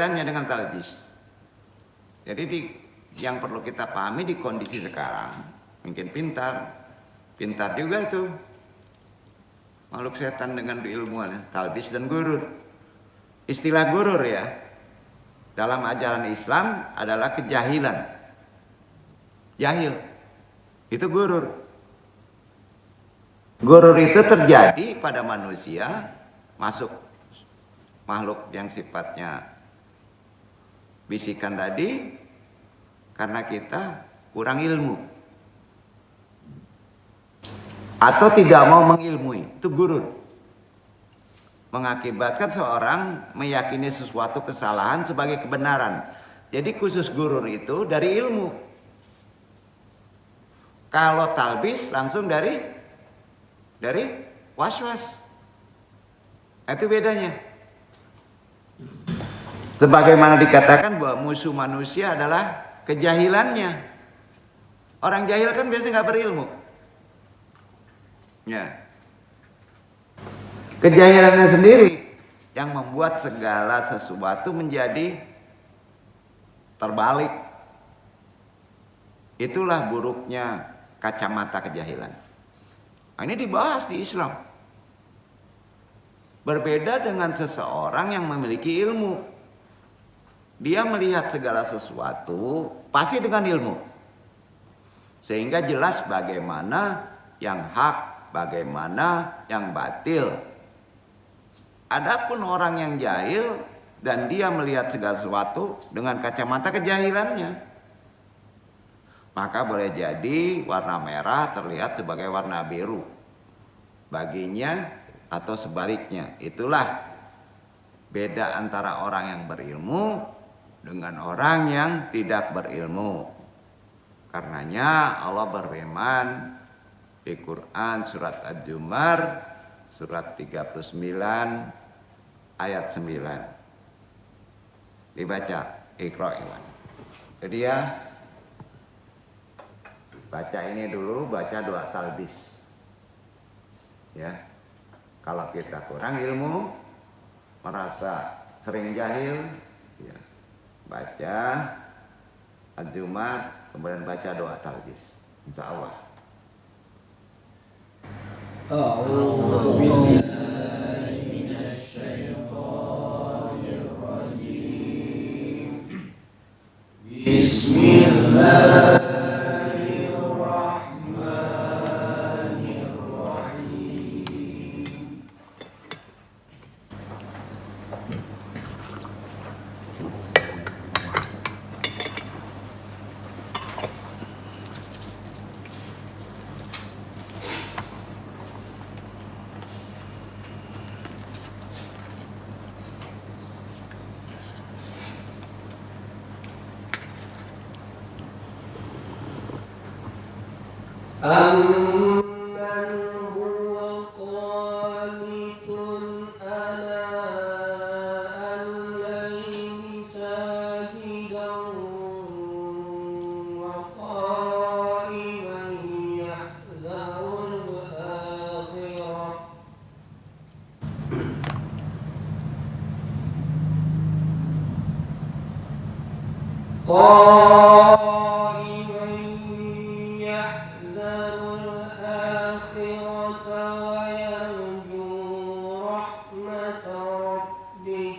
kaitannya dengan talbis? Jadi yang perlu kita pahami di kondisi sekarang, mungkin pintar juga itu makhluk setan dengan ilmuwan, talbis dan gurur. Istilah gurur ya, dalam ajaran Islam adalah kejahilan. Jahil, itu gurur. Gurur itu terjadi pada manusia, masuk makhluk yang sifatnya bisikan tadi, karena kita kurang ilmu atau tidak mau mengilmui, itu gurur. Mengakibatkan seorang meyakini sesuatu kesalahan sebagai kebenaran. Jadi khusus gurur itu dari ilmu. Kalau talbis langsung dari was-was. Itu bedanya. Sebagaimana dikatakan bahwa musuh manusia adalah kejahilannya. Orang jahil kan biasanya nggak berilmu. Ya. Kejahilannya sendiri yang membuat segala sesuatu menjadi terbalik. Itulah buruknya kacamata kejahilan. Nah, ini dibahas di Islam. Berbeda dengan seseorang yang memiliki ilmu. Dia melihat segala sesuatu pasti dengan ilmu. Sehingga jelas bagaimana yang hak, bagaimana yang batil. Adapun orang yang jahil dan dia melihat segala sesuatu dengan kacamata kejahilannya, maka boleh jadi warna merah terlihat sebagai warna biru baginya atau sebaliknya. Itulah beda antara orang yang berilmu dengan orang yang tidak berilmu. Karenanya Allah berfirman di Quran surat Ad-Zumar surat 39 ayat 9. Dibaca Iqra. Jadi ya, baca ini dulu, baca doa talbis. Ya. Kalau kita kurang ilmu, merasa sering jahil, ya, baca Ad-Zumar, kemudian baca doa talbis. Insya Allah. Bismillah. أَمَّنْ هُوَ قَانِتٌ آنَاءَ اللَّيْلِ سَاجِدًا وَقَائِمًا يَحْذَرُ الْآخِرَةَ ويرجو رحمة ربه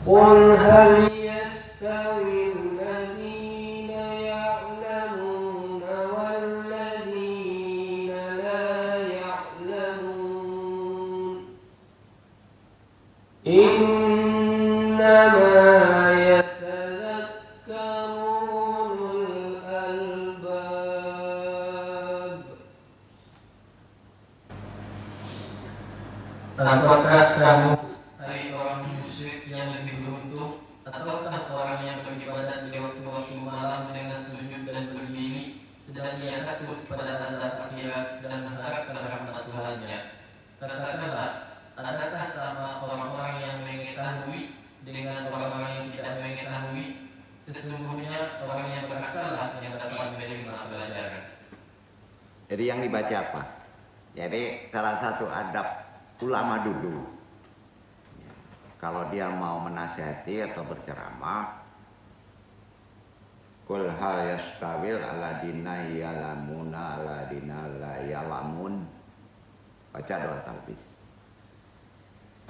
قل هل يستوي الذين يعلمون والذين لا يعلمون إنما apakah kamu, hai orang musyrik yang lebih beruntung, ataukah orang yang beribadat di waktu-waktu malam dengan sujud dan berdiri, sedang ia takut pada azab akhirat dan mengharapkan rahmat Tuhannya? Katakanlah, adakah sama orang-orang yang mengetahui dengan orang-orang yang tidak mengetahui? Sesungguhnya orang yang berakal lah yang dapat menerima pelajaran. Jadi yang dibaca apa? Jadi salah satu adab ulama dulu kalau dia mau menasihati atau berceramah, qul hal yastawil aladina yalamuna aladina la yalamun. Baca doa talbis.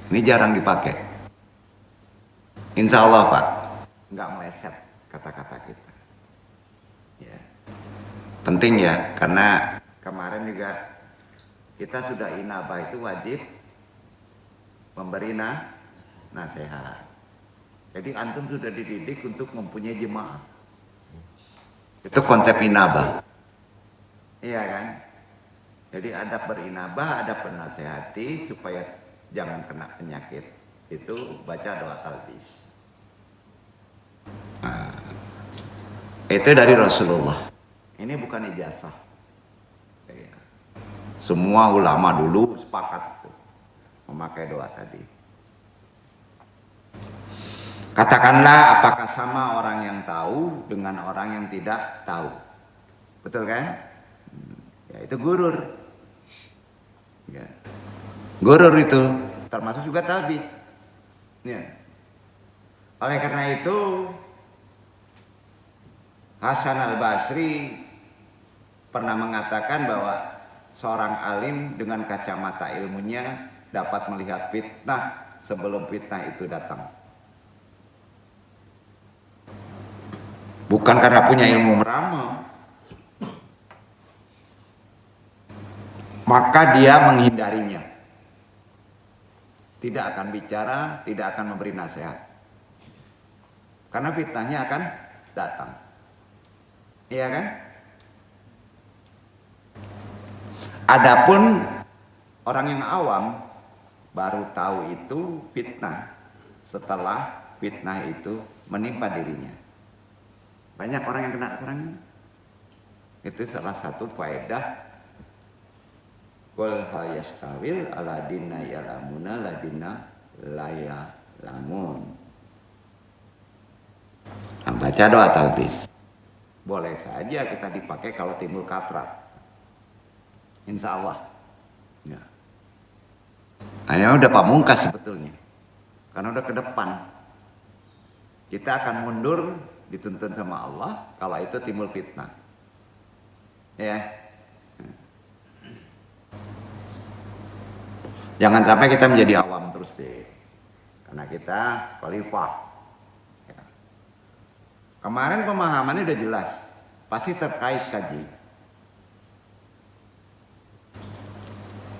Ini jarang dipakai. Insya Allah Pak, nggak meleset kata-kata kita. Ya. Penting ya, karena kemarin juga kita sudah inabah itu wajib memberi nasihat. Jadi antum sudah dididik untuk mempunyai jemaah. Itu konsep inabah. Iya kan? Jadi adab berinabah, adab bernasihati supaya jangan kena penyakit. Itu baca doa talbis. Nah, itu dari Rasulullah. Ini bukan ijazah. Ya. Semua ulama dulu sepakat memakai doa tadi. Katakanlah apakah sama orang yang tahu dengan orang yang tidak tahu. Betul kan? Ya, itu gurur. Ya. Gurur itu termasuk juga talbis. Ya. Oleh karena itu Hasan al-Basri pernah mengatakan bahwa seorang alim dengan kacamata ilmunya dapat melihat fitnah sebelum fitnah itu datang. Bukan karena punya ilmu meramal, maka dia menghindarinya. Tidak akan bicara, tidak akan memberi nasihat. Karena fitnahnya akan datang. Iya kan? Adapun orang yang awam baru tahu itu fitnah setelah fitnah itu menimpa dirinya. Banyak orang yang kena sekarang. Itu salah satu faedah qul hal yastawil aladina yalamuna ladina layalamun. Nah, baca doa talbis. Boleh saja kita dipakai kalau timbul katrat. Insya Allah. Ya. Hanya udah pamungkas sebetulnya. Karena udah ke depan. Kita akan mundur dituntun sama Allah kalau itu timbul fitnah. Ya. Jangan sampai kita menjadi awam terus deh. Karena kita khalifah. Ya. Kemarin pemahamannya udah jelas. Pasti terkait kaji.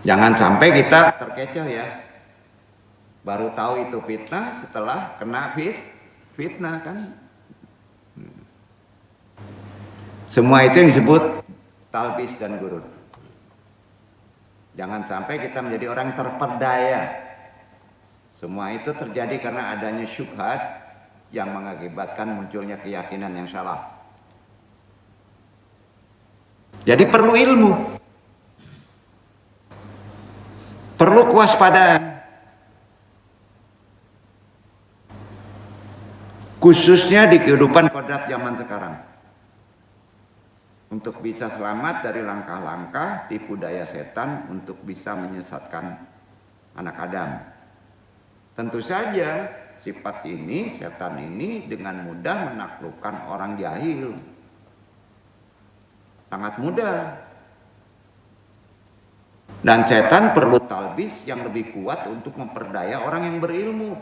Jangan sampai kita terkecoh ya. Baru tahu itu fitnah setelah kena fitnah kan. Semua itu yang disebut talbis dan gurur. Jangan sampai kita menjadi orang terperdaya. Semua itu terjadi karena adanya syubhat yang mengakibatkan munculnya keyakinan yang salah. Jadi perlu ilmu. Perlu kewaspadaan. Khususnya di kehidupan kodrat zaman sekarang. Untuk bisa selamat dari langkah-langkah tipu daya setan untuk bisa menyesatkan anak Adam. Tentu saja sifat ini, setan ini dengan mudah menaklukkan orang jahil. Sangat mudah. Dan setan perlu talbis yang lebih kuat untuk memperdaya orang yang berilmu.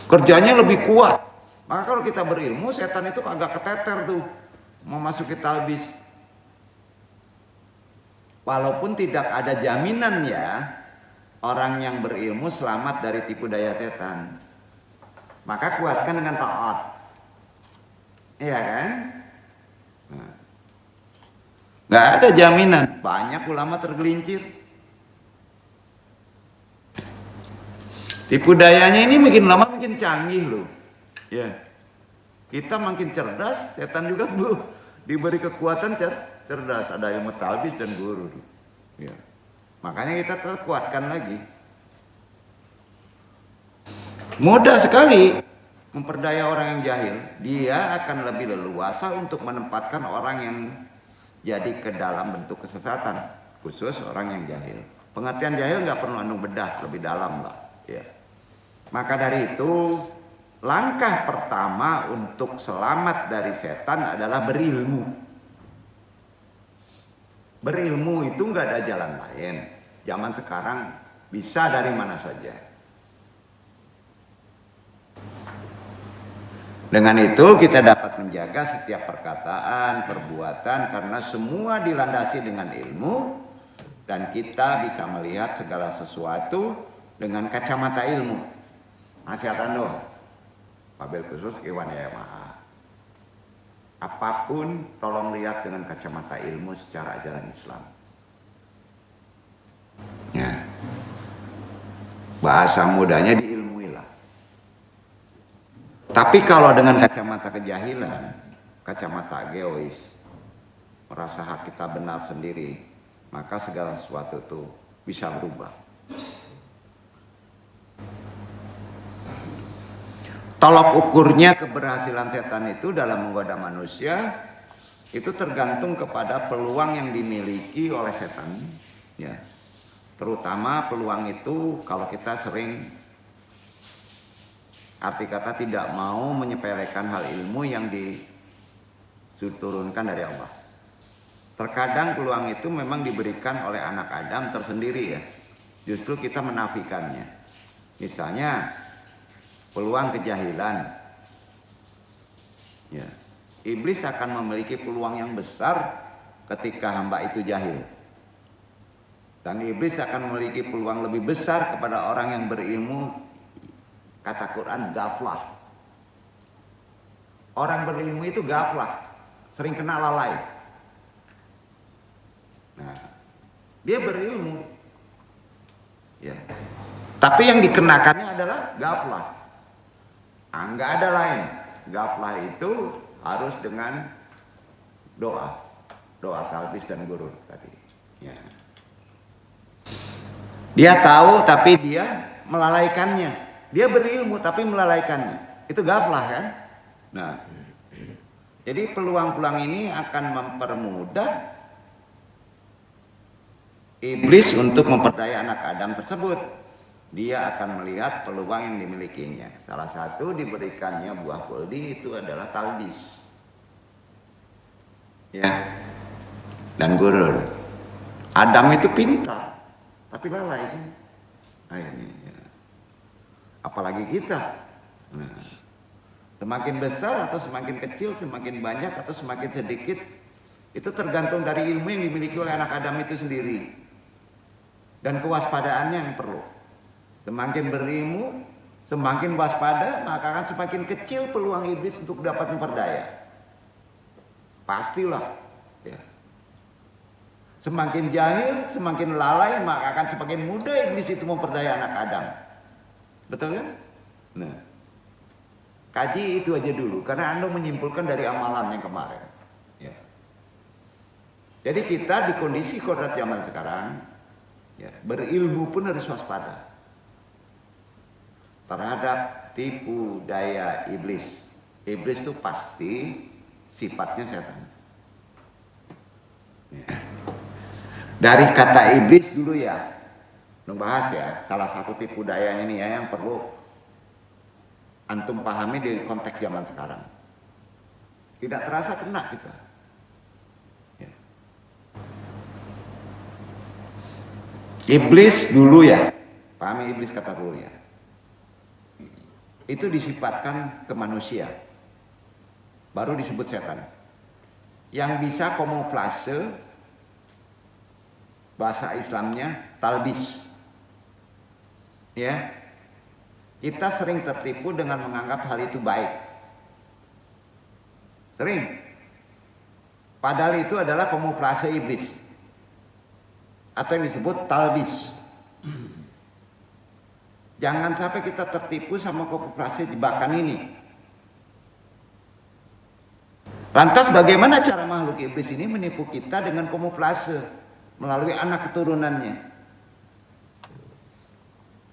Kerjanya lebih kuat. Maka kalau kita berilmu, setan itu agak keteter tuh memasuki talbis. Walaupun tidak ada jaminan ya orang yang berilmu selamat dari tipu daya setan. Maka kuatkan dengan taat. Iya kan? Nah. Gak ada jaminan. Banyak ulama tergelincir. Tipu dayanya ini makin lama makin canggih loh. Ya, kita makin cerdas, setan juga diberi kekuatan cerdas. Ada ilmu talbis dan gurur. Ya. Makanya kita kuatkan lagi. Mudah sekali memperdaya orang yang jahil. Dia akan lebih leluasa untuk menempatkan orang yang jadi ke dalam bentuk kesesatan. Khusus orang yang jahil. Pengertian jahil nggak perlu anu bedah lebih dalam lah. Ya. Maka dari itu langkah pertama untuk selamat dari setan adalah berilmu. Berilmu itu nggak ada jalan lain. Zaman sekarang bisa dari mana saja. Dengan itu kita dapat menjaga setiap perkataan, perbuatan karena semua dilandasi dengan ilmu dan kita bisa melihat segala sesuatu dengan kacamata ilmu. Nasihat ando, wabil khusus Iwan Yamaha. Apapun tolong lihat dengan kacamata ilmu secara ajaran Islam. Ya. Bahasa mudanya diilmuilah. Tapi kalau dengan kacamata kejahilan, kacamata egois, merasa hak kita benar sendiri, maka segala sesuatu itu bisa berubah. Tolok ukurnya keberhasilan setan itu dalam menggoda manusia itu tergantung kepada peluang yang dimiliki oleh setan. Ya. Terutama peluang itu kalau kita sering arti kata tidak mau menyepelekan hal ilmu yang diturunkan dari Allah. Terkadang peluang itu memang diberikan oleh anak Adam tersendiri ya. Justru kita menafikannya. Misalnya peluang kejahilan. Ya. Iblis akan memiliki peluang yang besar ketika hamba itu jahil. Dan iblis akan memiliki peluang lebih besar kepada orang yang berilmu. Kata Quran gaflah. Orang berilmu itu gaflah, sering kena lalai. Nah, dia berilmu. Ya. Tapi yang dikenakannya adalah gaflah. Enggak ada lain. Gaflah itu harus dengan doa. Doa talbis dan gurur tadi. Ya. Dia tahu tapi dia melalaikannya. Dia berilmu tapi melalaikannya. Itu gaflah kan? Nah, jadi peluang-peluang ini akan mempermudah iblis untuk memperdaya anak Adam tersebut. Dia akan melihat peluang yang dimilikinya. Salah satu diberikannya buah kuldi itu adalah talbis. Ya. Dan gurur. Adam itu pintar, tapi lalai. Nah, ini. Ya. Apalagi kita. Nah, semakin besar atau semakin kecil, semakin banyak atau semakin sedikit, itu tergantung dari ilmu yang dimiliki oleh anak Adam itu sendiri. Dan kewaspadaannya yang perlu. Semakin berilmu, semakin waspada, maka akan semakin kecil peluang iblis untuk dapat memperdaya. Pastilah. Ya. Semakin jahil, semakin lalai, maka akan semakin mudah iblis itu memperdaya anak Adam. Betul kan? Nah, kaji itu aja dulu, karena Anda menyimpulkan dari amalan yang kemarin. Ya. Jadi kita di kondisi kodrat zaman sekarang, ya, berilmu pun harus waspada terhadap tipu daya iblis. Iblis itu pasti sifatnya setan. Ya. Dari kata iblis dulu ya. Membahas ya, salah satu tipu daya ini ya yang perlu antum pahami di konteks zaman sekarang. Tidak terasa kena kita. Ya. Iblis dulu ya, pahami iblis kata dulu ya. Itu disifatkan ke manusia, baru disebut setan. Yang bisa kamuflase, bahasa Islamnya talbis. Ya, kita sering tertipu dengan menganggap hal itu baik. Sering. Padahal itu adalah kamuflase iblis. Atau yang disebut talbis. Jangan sampai kita tertipu sama kamuflase jebakan ini. Lantas bagaimana cara makhluk iblis ini menipu kita dengan kamuflase melalui anak keturunannya?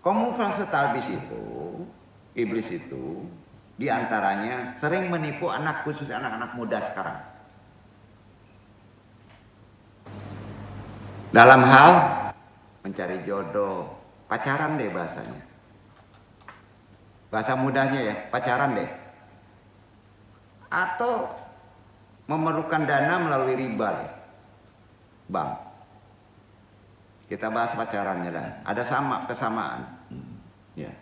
Kamuflase talbis itu, iblis itu, diantaranya sering menipu anak, khusus anak-anak muda sekarang. Dalam hal mencari jodoh, pacaran deh bahasanya. Bahasa mudahnya ya, pacaran deh. Atau memerlukan dana melalui riba deh. Bang. Kita bahas pacarannya dah. Ada kesamaan. Ya.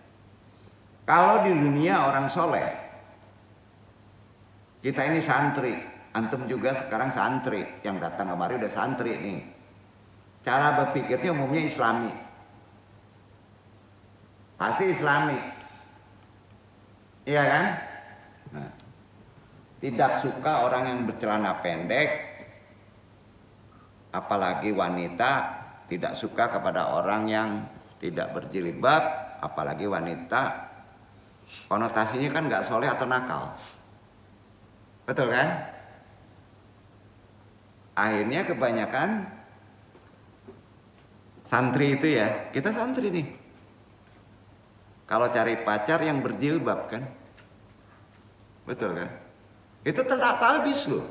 Kalau di dunia orang soleh, kita ini santri, antum juga sekarang santri, yang datang kemari udah santri nih. Cara berpikirnya umumnya Islami, pasti Islami, iya kan? Nah, tidak suka orang yang bercelana pendek, apalagi wanita. Tidak suka kepada orang yang tidak berjilbab, apalagi wanita. Konotasinya kan nggak soleh atau nakal, betul kan? Akhirnya kebanyakan santri itu ya, kita santri nih. Kalau cari pacar yang berjilbab kan, betul kan? Itu telah talbis loh,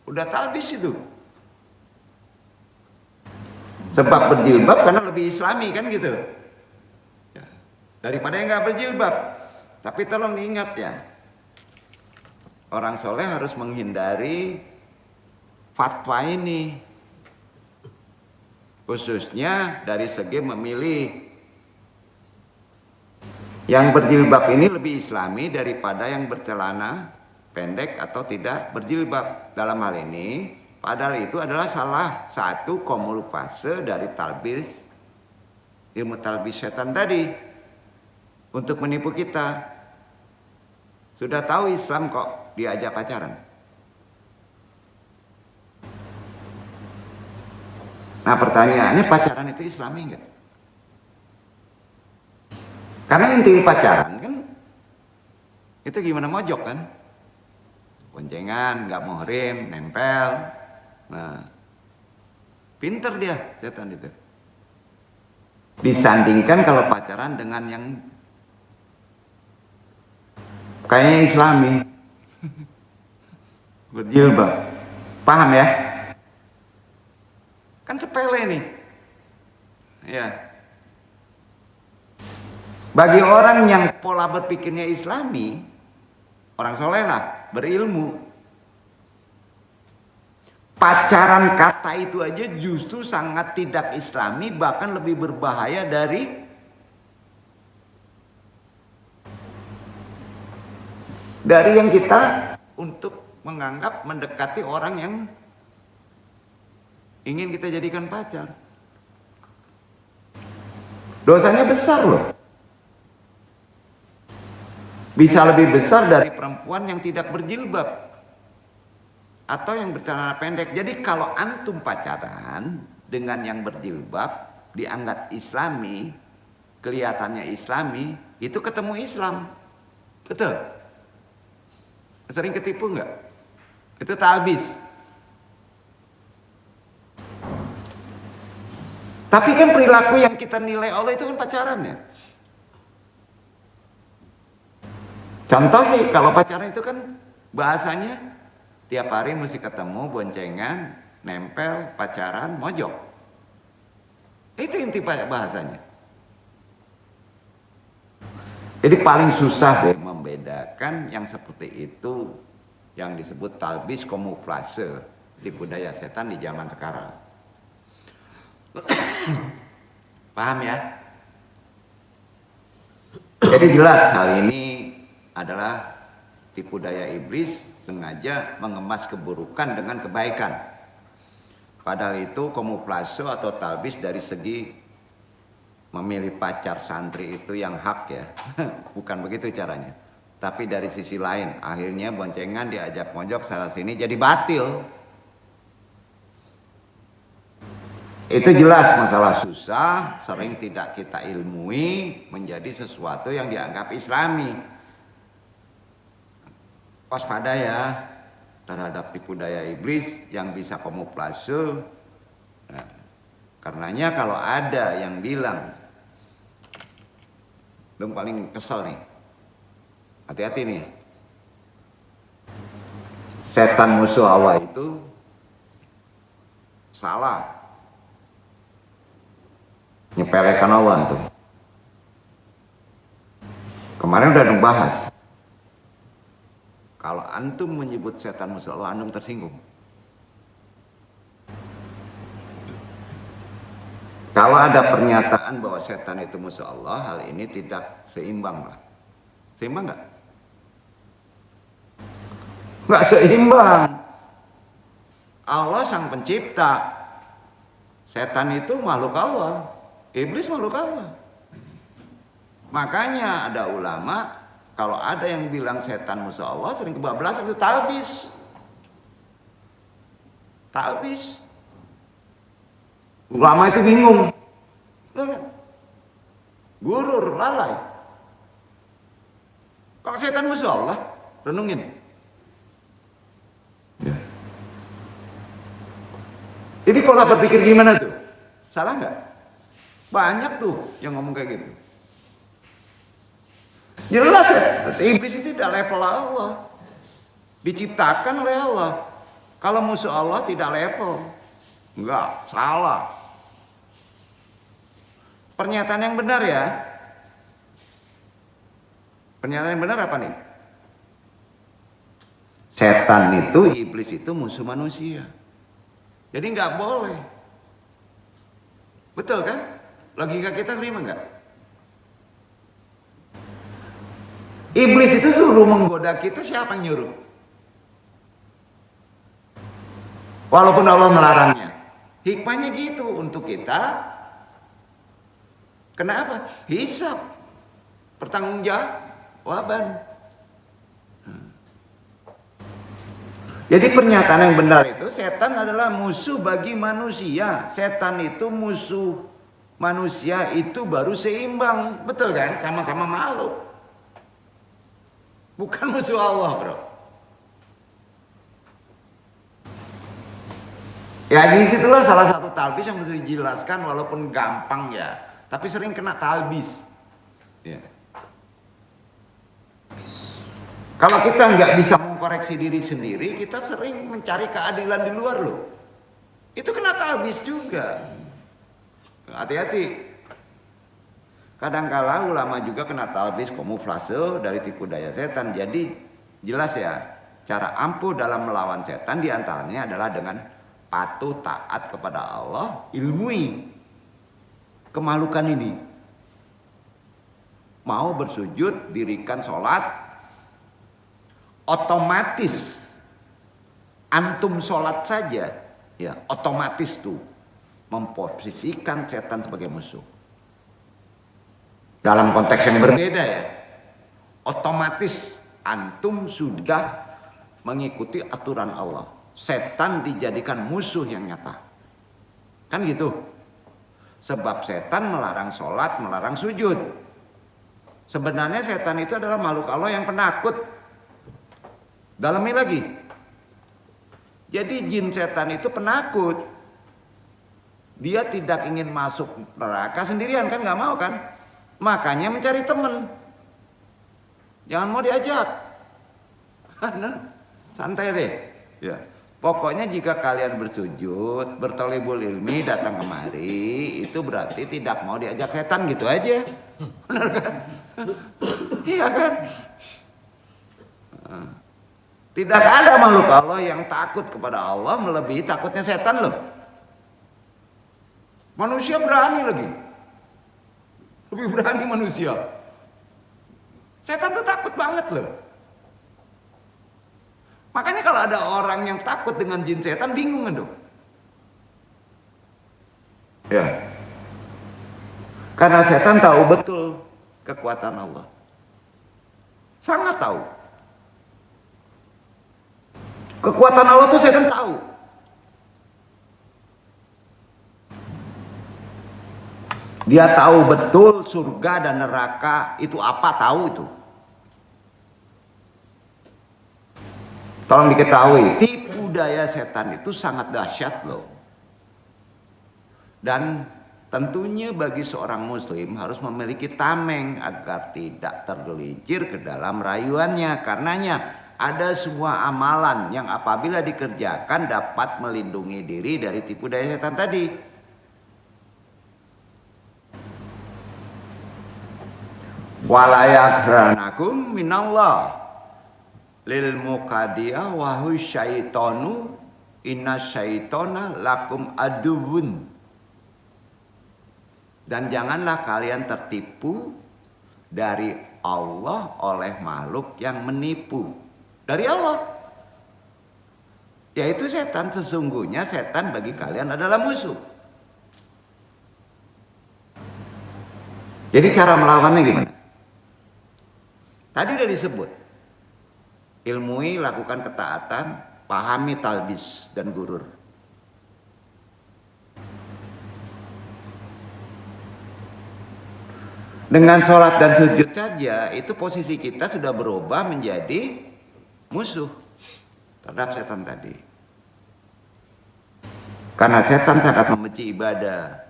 udah talbis itu. Sebab berjilbab karena lebih Islami kan gitu. Daripada yang nggak berjilbab. Tapi tolong diingat ya, orang soleh harus menghindari fatwa ini, khususnya dari segi memilih. Yang berjilbab ini lebih Islami daripada yang bercelana pendek atau tidak berjilbab. Dalam hal ini, padahal itu adalah salah satu kamuflase dari talbis, ilmu talbis setan tadi, untuk menipu kita. Sudah tahu Islam kok diajak pacaran. Nah pertanyaannya, pacaran itu Islami enggak? Karena inti pacaran kan itu gimana, mojok kan? Boncengan, nggak muhrim, nempel. Nah, pinter dia setan itu. Disandingkan kalau pacaran dengan yang kayaknya Islami, berjilbab, paham ya? Kan sepele nih, ya. Bagi orang yang pola berpikirnya Islami, orang soleh lah, berilmu, pacaran kata itu aja justru sangat tidak Islami, bahkan lebih berbahaya dari yang kita untuk menganggap mendekati orang yang ingin kita jadikan pacar. Dosanya besar loh. Bisa lebih besar dari perempuan yang tidak berjilbab atau yang bercelana pendek. Jadi kalau antum pacaran dengan yang berjilbab, dianggap Islami, kelihatannya Islami, itu ketemu Islam. Betul? Sering ketipu nggak? Itu talbis. Tapi kan perilaku yang kita nilai Allah itu kan pacaran ya. Contoh sih, kalau pacaran itu kan bahasanya tiap hari mesti ketemu, boncengan, nempel, pacaran, mojok. Itu inti bahasanya. Jadi paling susah deh membedakan yang seperti itu, yang disebut talbis kamuflase, tipu daya setan di zaman sekarang. Paham ya? Jadi jelas hal ini adalah tipu daya iblis, sengaja mengemas keburukan dengan kebaikan. Padahal itu kamuflase atau talbis dari segi memilih pacar santri itu yang hak ya. Bukan begitu caranya. Tapi dari sisi lain, akhirnya boncengan diajak mojok sana sini jadi batil. Itu jelas masalah susah, sering tidak kita ilmui menjadi sesuatu yang dianggap Islami. Waspada ya terhadap tipu daya iblis yang bisa kamuflase. Nah, karenanya kalau ada yang bilang, yang paling kesel nih, hati-hati nih, setan musuh Allah itu salah. Nyepelekan Allah tuh. Kemarin udah dibahas. Kalau antum menyebut setan musuh Allah, antum tersinggung. Kalau ada pernyataan bahwa setan itu musuh Allah, hal ini tidak seimbang lah. Seimbang nggak? Nggak seimbang. Allah sang pencipta. Setan itu makhluk Allah. Iblis makhluk Allah. Makanya ada ulama, kalau ada yang bilang setan musuh Allah, sering kebablasan itu talbis. Talbis. Ulama itu bingung. Gurur, lalai. Kalau setan musuh Allah, renungin. Ya. Jadi pola berpikir gimana tuh? Salah nggak? Banyak tuh yang ngomong kayak gitu. Jelas ya, iblis itu tidak level Allah. Diciptakan oleh Allah. Kalau musuh Allah tidak level. Enggak, salah. Pernyataan yang benar ya. Pernyataan yang benar apa nih? Setan itu, iblis itu musuh manusia. Jadi nggak boleh. Betul kan? Logika kita terima nggak? Iblis itu suruh menggoda kita, siapa yang nyuruh? Walaupun Allah melarangnya. Hikmahnya gitu untuk kita. Kenapa? Hisab. Pertanggungjawaban. Jadi pernyataan yang benar itu, setan adalah musuh bagi manusia. Setan itu musuh manusia, itu baru seimbang. Betul kan? Sama-sama makhluk. Bukan musuh Allah, bro. Ya disitulah salah satu talbis yang mesti dijelaskan, walaupun gampang ya, tapi sering kena talbis. Ya. Kalau kita nggak bisa mengkoreksi diri sendiri, kita sering mencari keadilan di luar loh. Itu kena talbis juga. Hati-hati. Kadangkala ulama juga kena talbis kamuflase dari tipu daya setan. Jadi jelas ya, cara ampuh dalam melawan setan diantaranya adalah dengan patuh taat kepada Allah, ilmui kemalukan ini. Mau bersujud, dirikan sholat, otomatis antum sholat saja, ya otomatis tuh memposisikan setan sebagai musuh. Dalam konteks yang berbeda ya, otomatis antum sudah mengikuti aturan Allah. Setan dijadikan musuh yang nyata. Kan gitu. Sebab setan melarang sholat, melarang sujud. Sebenarnya setan itu adalah makhluk Allah yang penakut. Dalami lagi. Jadi jin setan itu penakut. Dia tidak ingin masuk neraka sendirian, kan nggak mau kan? Makanya mencari teman. Jangan mau diajak. Santai deh. Ya. Pokoknya jika kalian bersujud, bertolebul ilmi, datang kemari, itu berarti tidak mau diajak setan gitu aja. Benar kan? Iya kan? Tidak ada makhluk Allah yang takut kepada Allah melebihi takutnya setan loh. Manusia berani lagi. Lebih berani manusia. Setan tuh takut banget loh. Makanya kalau ada orang yang takut dengan jin setan, bingung kan dong? Ya. Karena setan tahu betul kekuatan Allah. Sangat tahu. Kekuatan Allah tuh setan tahu. Dia tahu betul surga dan neraka itu apa, tahu itu. Tolong diketahui, tipu daya setan itu sangat dahsyat loh. Dan tentunya bagi seorang muslim harus memiliki tameng agar tidak tergelincir ke dalam rayuannya. Karenanya ada semua amalan yang apabila dikerjakan dapat melindungi diri dari tipu daya setan tadi. Walayagranakum minallah lil muqadiyah wa hu syaitonu inna syaitona lakum aduwun. Dan janganlah kalian tertipu dari Allah oleh makhluk yang menipu dari Allah, yaitu setan. Sesungguhnya setan bagi kalian adalah musuh. Jadi cara melawannya gimana? Tadi udah disebut, ilmui, lakukan ketaatan, pahami talbis dan gurur. Dengan sholat dan sujud saja, itu posisi kita sudah berubah menjadi musuh terhadap setan tadi. Karena setan sangat membenci ibadah.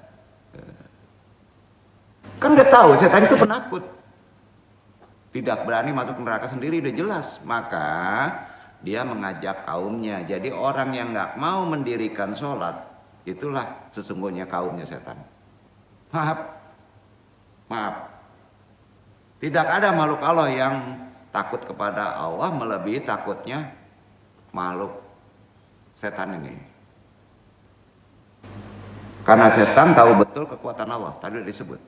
Kan udah tahu setan itu penakut, tidak berani masuk neraka sendiri, udah jelas. Maka dia mengajak kaumnya. Jadi orang yang nggak mau mendirikan sholat, itulah sesungguhnya kaumnya setan. Maaf, tidak ada makhluk Allah yang takut kepada Allah melebihi takutnya makhluk setan ini. Karena setan tahu betul kekuatan Allah, tadi sudah disebut.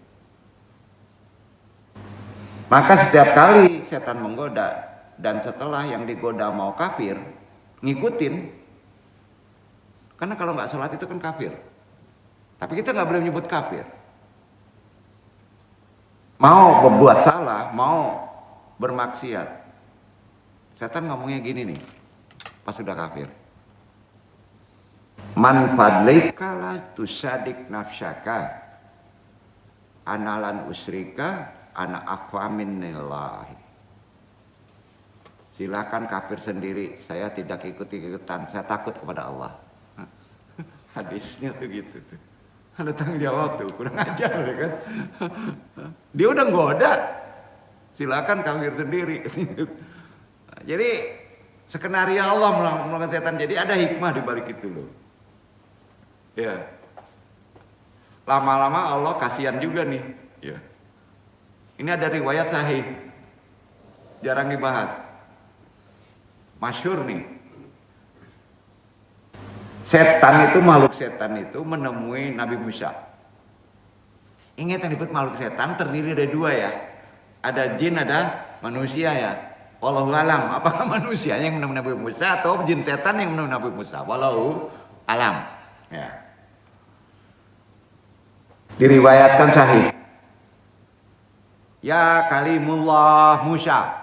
Maka setiap kali setan menggoda, dan setelah yang digoda mau kafir, ngikutin. Karena kalau nggak sholat itu kan kafir. Tapi kita nggak boleh menyebut kafir. Mau berbuat salah, mau bermaksiat, setan ngomongnya gini nih, pas sudah kafir. Man fadlika la tusadik nafsaka analan usrika ana aqwa minnillahi. Silakan kafir sendiri, saya tidak ikut-ikutan, saya takut kepada Allah. Hadisnya tuh gitu tuh. Ada tanggung jawab tuh, kurang ajar ya kan. Dia udah nggoda, silakan kafir sendiri. Jadi skenario Allah melakukan setan, jadi ada hikmah di balik itu loh. Ya. Lama-lama Allah kasihan juga nih. Ya. Ini ada riwayat sahih, jarang dibahas, masyhur nih. Setan itu, makhluk setan itu menemui Nabi Musa. Ingat yang disebut makhluk setan terdiri dari dua ya. Ada jin, ada manusia ya. Wallahu alam, apakah manusia yang menemui Nabi Musa atau jin setan yang menemui Nabi Musa? Wallahu alam. Ya. Diriwayatkan sahih. Ya kalimullah Musa.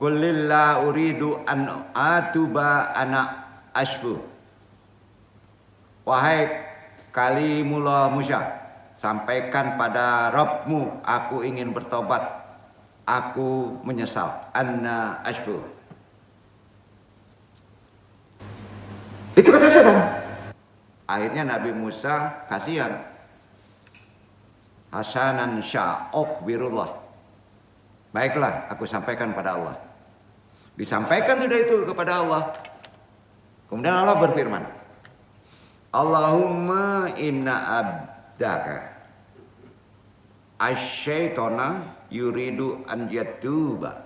Qul la uridu an atuba ana asbu. Wahai kalimullah Musa, sampaikan pada Rabbmu, aku ingin bertobat, aku menyesal. Anna asbu. Itu kata setan. Akhirnya Nabi Musa kasihan. Hasanan sya'ok birullah. Baiklah, aku sampaikan pada Allah. Disampaikan sudah itu kepada Allah. Kemudian Allah berfirman, Allahumma inna abdaka asyaitona yuridu an yatuba.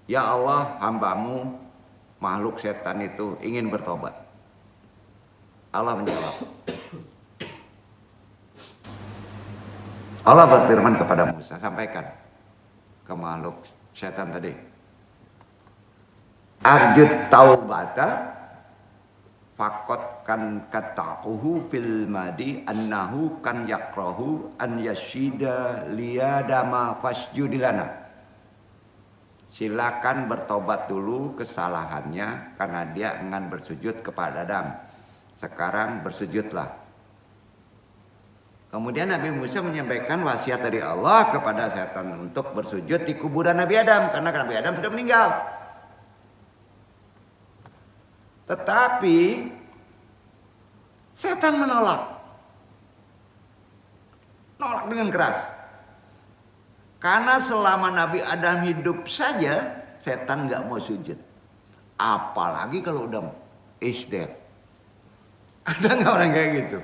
Ya Allah, hambamu makhluk setan itu ingin bertobat. Allah menjawab. Allah berfirman kepada Musa, sampaikan ke makhluk setan tadi. Arjut taubata fakot kan katahuhu bil madi annahu kan yakrahu an yashida liyadama fasjudilana. Silakan bertobat dulu kesalahannya karena dia enggan bersujud kepada Adam. Sekarang bersujudlah. Kemudian Nabi Musa menyampaikan wasiat dari Allah kepada setan untuk bersujud di kuburan Nabi Adam karena Nabi Adam sudah meninggal. Tetapi setan menolak dengan keras. Karena selama Nabi Adam hidup saja setan nggak mau sujud. Apalagi kalau udah is dead. Ada nggak orang kayak gitu?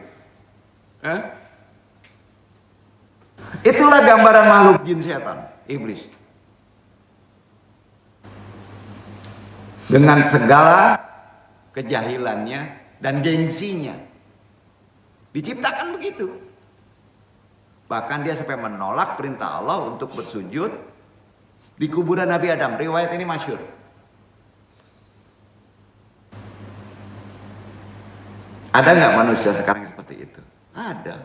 Itulah gambaran makhluk jin setan, iblis. Dengan segala kejahilannya dan gengsinya. Diciptakan begitu. Bahkan dia sampai menolak perintah Allah untuk bersujud di kuburan Nabi Adam. Riwayat ini masyhur. Ada nggak manusia sekarang seperti itu? Ada.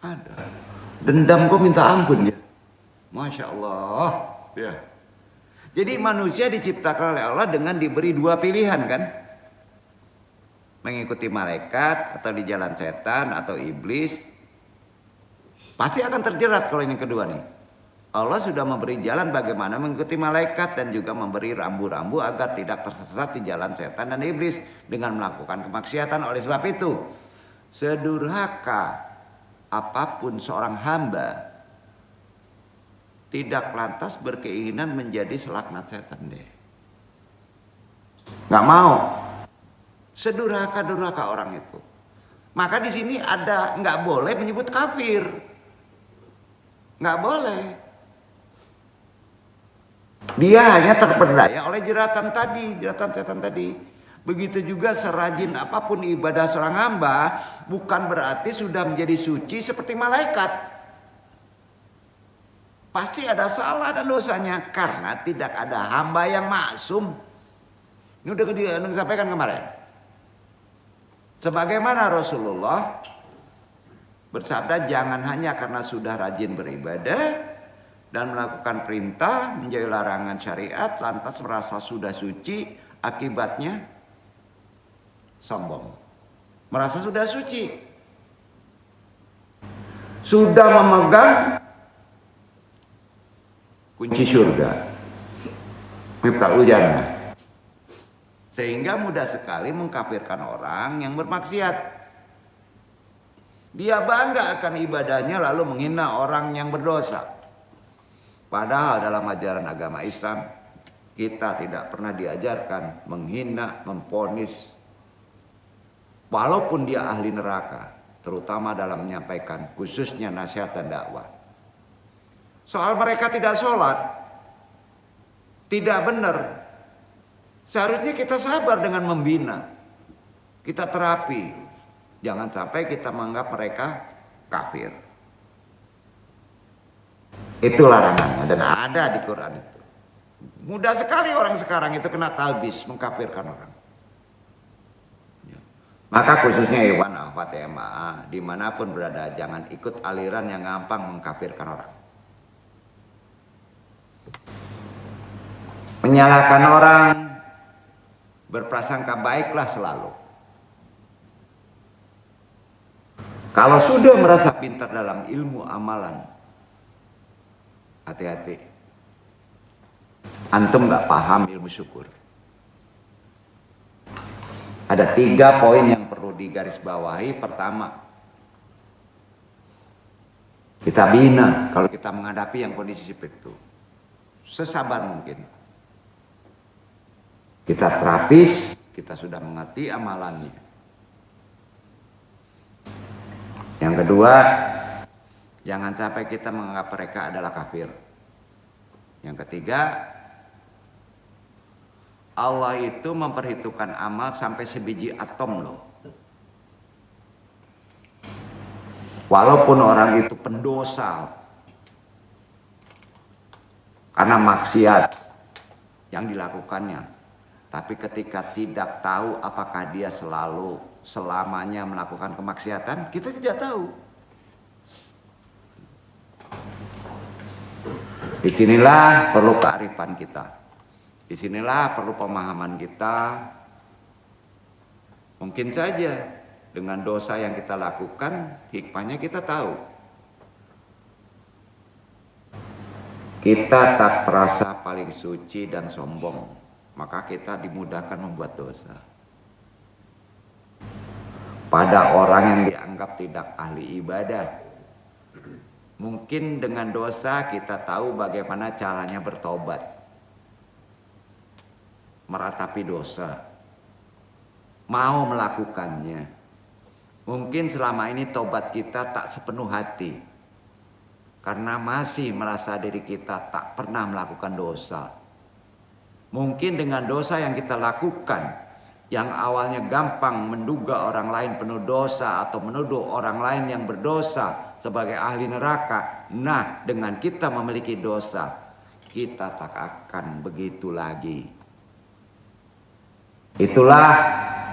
Ada. Dendam kok minta ampun ya. Masya Allah. Ya. Jadi manusia diciptakan oleh Allah dengan diberi dua pilihan kan? Mengikuti malaikat atau di jalan setan atau iblis. Pasti akan terjerat kalau ini kedua nih. Allah sudah memberi jalan bagaimana mengikuti malaikat dan juga memberi rambu-rambu agar tidak tersesat di jalan setan dan iblis dengan melakukan kemaksiatan. Oleh sebab itu, sedurhaka apapun seorang hamba tidak lantas berkeinginan menjadi selaknat setan deh. Nggak mau. Sedurhaka-durhaka orang itu. Maka di sini ada nggak boleh menyebut kafir. Nggak boleh. Dia hanya terperdaya oleh jeratan tadi, jeratan setan tadi. Begitu juga serajin apapun ibadah seorang hamba, bukan berarti sudah menjadi suci seperti malaikat. Pasti ada salah dan dosanya karena tidak ada hamba yang maksum. Ini udah disampaikan kemarin. Sebagaimana Rasulullah bersabda, jangan hanya karena sudah rajin beribadah dan melakukan perintah menjauhi larangan syariat lantas merasa sudah suci, akibatnya sombong. Merasa sudah suci. Sudah memegang kunci surga, Miftahul Jannah. Sehingga mudah sekali mengkafirkan orang yang bermaksiat. Dia bangga akan ibadahnya lalu menghina orang yang berdosa. Padahal dalam ajaran agama Islam kita tidak pernah diajarkan menghina, memvonis walaupun dia ahli neraka, terutama dalam menyampaikan khususnya nasihat dan dakwah. Soal mereka tidak sholat, tidak benar. Seharusnya kita sabar dengan membina. Kita terapi. Jangan sampai kita menganggap mereka kafir. Itu larangannya dan ada di Quran itu. Mudah sekali orang sekarang itu kena talbis, mengkafirkan orang. Maka khususnya Iwan Ahwat MA, dimanapun berada, jangan ikut aliran yang gampang mengkafirkan orang. Menyalahkan orang, berprasangka baiklah selalu. Kalau sudah merasa pintar dalam ilmu amalan, hati-hati. Antum gak paham ilmu syukur. Ada 3 poin yang perlu digarisbawahi. Pertama, kita bina kalau kita menghadapi yang kondisi seperti itu. Sesabar mungkin. Kita terapis, kita sudah mengerti amalannya. Yang kedua, jangan sampai kita menganggap mereka adalah kafir. Yang ketiga, Allah itu memperhitungkan amal sampai sebiji atom loh. Walaupun orang itu pendosa karena maksiat yang dilakukannya, tapi ketika tidak tahu apakah dia selamanya melakukan kemaksiatan, kita tidak tahu. Disinilah perlu kearifan kita. Disinilah perlu pemahaman kita. Mungkin saja dengan dosa yang kita lakukan, hikmahnya kita tahu. Kita tak terasa paling suci dan sombong, maka kita dimudahkan membuat dosa. Pada orang yang dianggap tidak ahli ibadah, mungkin dengan dosa kita tahu bagaimana caranya bertobat, meratapi dosa, mau melakukannya. Mungkin selama ini tobat kita tak sepenuh hati, karena masih merasa diri kita tak pernah melakukan dosa. Mungkin dengan dosa yang kita lakukan, yang awalnya gampang menduga orang lain penuh dosa atau menuduh orang lain yang berdosa sebagai ahli neraka. Nah, dengan kita memiliki dosa, kita tak akan begitu lagi. Itulah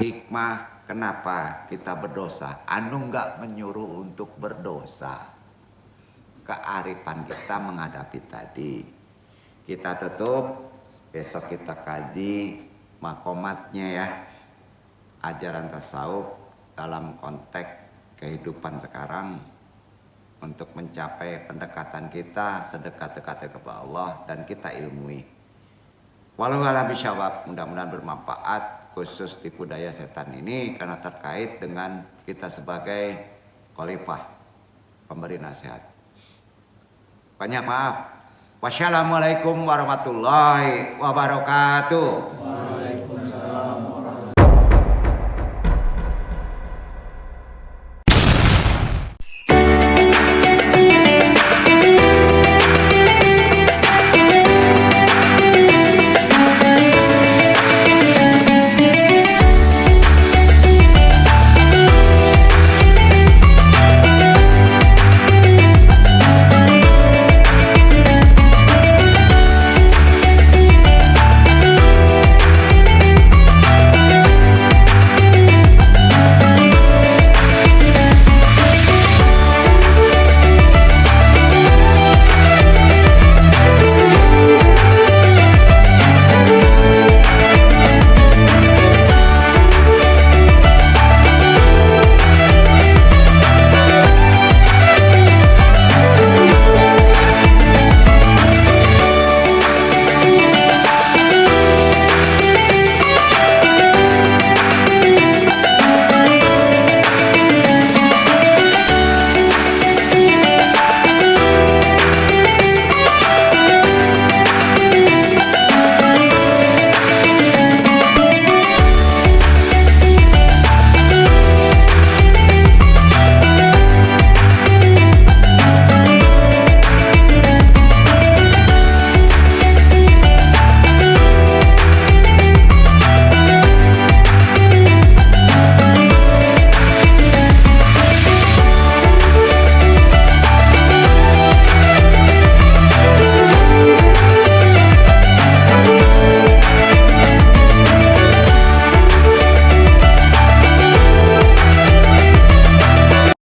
hikmah kenapa kita berdosa. Anu enggak menyuruh untuk berdosa. Kearifan kita menghadapi tadi. Kita tutup, besok kita kaji makomatnya ya. Ajaran tasawuf dalam konteks kehidupan sekarang untuk mencapai pendekatan kita sedekat-dekatnya kepada Allah dan kita ilmui. Walau alam bisyawab, mudah-mudahan bermanfaat khusus tipu daya setan ini karena terkait dengan kita sebagai khalifah pemberi nasihat. Banyak maaf. Wassalamualaikum warahmatullahi wabarakatuh.